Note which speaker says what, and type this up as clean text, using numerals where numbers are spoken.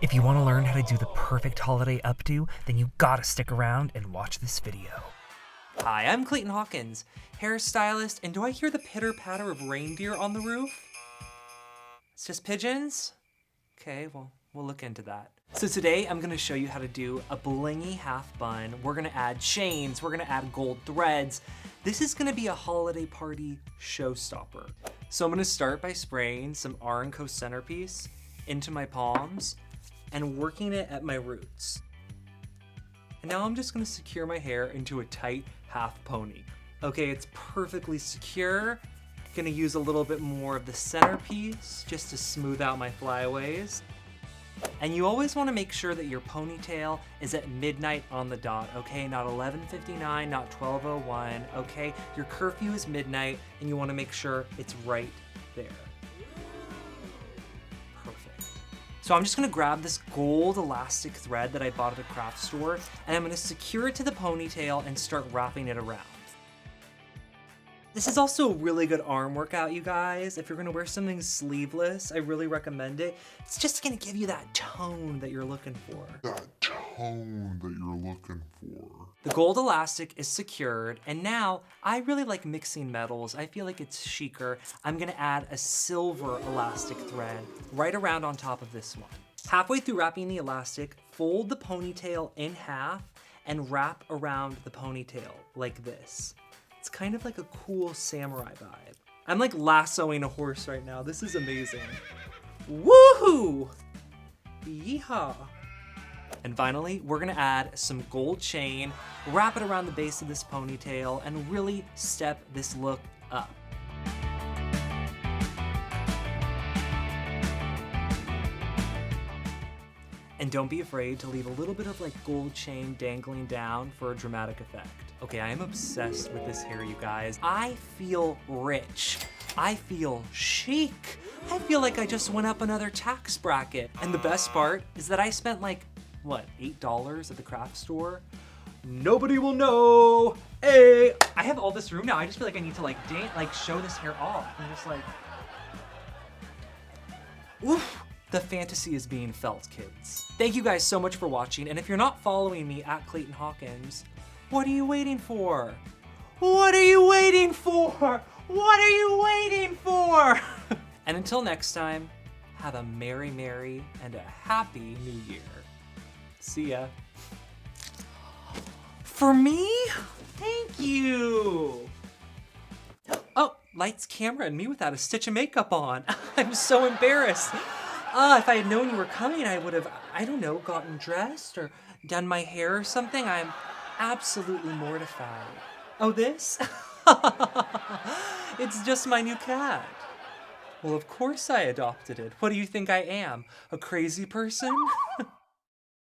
Speaker 1: If you want to learn how to do the perfect holiday updo, then you gotta stick around and watch this video.
Speaker 2: Hi, I'm Clayton Hawkins, hairstylist, and do I hear the pitter-patter of reindeer on the roof? It's just pigeons? Okay, well, we'll look into that. So today I'm gonna show you how to do a blingy half bun. We're gonna add chains, we're gonna add gold threads. This is gonna be a holiday party showstopper. So I'm gonna start by spraying some R&Co centerpiece into my palms and working it at my roots. And now I'm just gonna secure my hair into a tight half pony. Okay, it's perfectly secure. Gonna use a little bit more of the centerpiece just to smooth out my flyaways. And you always wanna make sure that your ponytail is at midnight on the dot, okay? Not 11:59, not 12:01, okay? Your curfew is midnight and you wanna make sure it's right there. Perfect. So I'm just gonna grab this gold elastic thread that I bought at a craft store and I'm gonna secure it to the ponytail and start wrapping it around. This is also a really good arm workout, you guys. If you're gonna wear something sleeveless, I really recommend it. It's just gonna give you that tone that you're looking for. The gold elastic is secured, and now I really like mixing metals. I feel like it's chicer. I'm gonna add a silver elastic thread right around on top of this one. Halfway through wrapping the elastic, fold the ponytail in half and wrap around the ponytail like this. It's kind of like a cool samurai vibe. I'm like lassoing a horse right now. This is amazing. Woohoo! Yeehaw! And finally, we're gonna add some gold chain, wrap it around the base of this ponytail, and really step this look up. And don't be afraid to leave a little bit of like gold chain dangling down for a dramatic effect. Okay, I am obsessed with this hair, you guys. I feel rich. I feel chic. I feel like I just went up another tax bracket. And the best part is that I spent like, what, $8 at the craft store? Nobody will know. Hey, I have all this room now. I just feel like I need to like show this hair off. I'm just like, oof. The fantasy is being felt, kids. Thank you guys so much for watching, and if you're not following me at Clayton Hawkins, what are you waiting for? What are you waiting for? What are you waiting for? And until next time, have a merry, merry, and a happy new year. See ya. For me? Thank you. Oh, lights, camera, and me without a stitch of makeup on. I'm so embarrassed. If I had known you were coming, I would have, I don't know, gotten dressed or done my hair or something. I'm absolutely mortified. Oh, this? It's just my new cat. Well, of course I adopted it. What do you think I am? A crazy person?